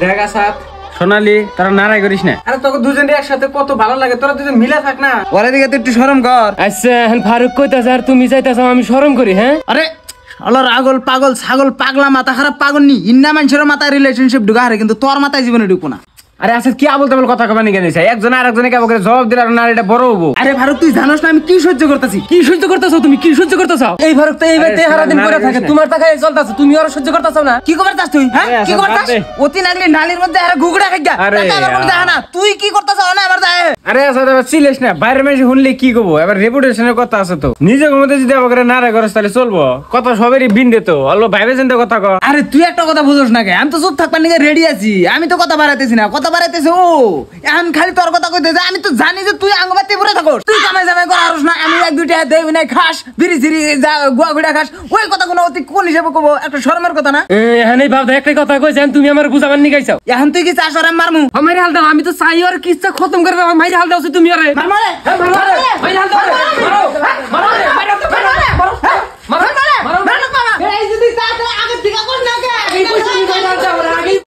দেখা সাথ সোনালি তারা নারাই করিস না। আরে তোকে দুজনে একসাথে কত ভালো লাগে, তোরা দুজন মিলে থাক না। ওরে দিকে তুই একটু শরম কর। আচ্ছা এখন ফারুক কইতাছ আর তুমি যাইতাছ, আমি শরম করি? হ্যাঁ আরে অলর আগল পাগল ছাগল পাগলা মাথা খারাপ পাগল নি ইন্না মানুষের মাথায় রিলেশনশিপ ঢুকা হারে, কিন্তু তোর মাথায় জীবনে ঢুকবো না। আরে আচ্ছা কি আবল তাবল কথা কবানি কেন চাই? একজন আর একজনে কেবল করে জবাব দিলে না এটা বড় হবো। আরে ফারুক তুই জানোস না আমি কি সহ্য করতেছি? কি সহ্য করতেছো তুমি? কি সহ্য করতেছো? এই ফারুক তো এই বাইতে সারা দিন করে থাকে, তোমার টাকায় চলতেছে, তুমি আর সহ্য করতেছো না? কি করতাস তুই? হ্যাঁ কি করতাস? অতি নাগলি নালির মধ্যে আর ঘুগড়া খাইগা টাকা আমার কোনো দেখা না। তুই কি করতাছ না আমার যায়? আরে আচ্ছা এবার চিলিস না, বাইরের মেশে শুনলে কি করবো? এবার রেপুটেশনের কথা আছে তো, নিজের মধ্যে যদি আবার নাড়া করস তাহলে চলবো? কথা সবেরই বিন্দে তো অল্প ভাইবে চিন্তা কথা কর। আরে তুই একটা কথা বুঝোস না কে? আমি তো চুপ থাকবার নিকে রেডি আছি, আমি তো কথা বাড়াইতেছি না, কথা বাড়াইতেছে ও। এখন খালি তোর কথা কইতেছে, আমি তো জানি যে তুই আঙ্গবাতি পরে থাকোস, তুই কামাই জামাই করাস না, আমি এক দুইটা দেই নাই খাস, বিড়ি সিড়ি গুয়া গুড়া খাস, ওই কথা কোনো অতি কোন হিসেবে কব? একটা শরমের কথা না? এখানে ভাবতে একটাই কথা কইছেন, তুমি আমার বুঝাবার নি গাইছাও। এখন তুই কি চাস আর আমি মারমু? আমার হাল দাও, আমি তো চাই আর কিচ্ছা খতম করে দাও, মাইরে হাল দাও তুমি আরে মারমারে মাইরে হাল দাও।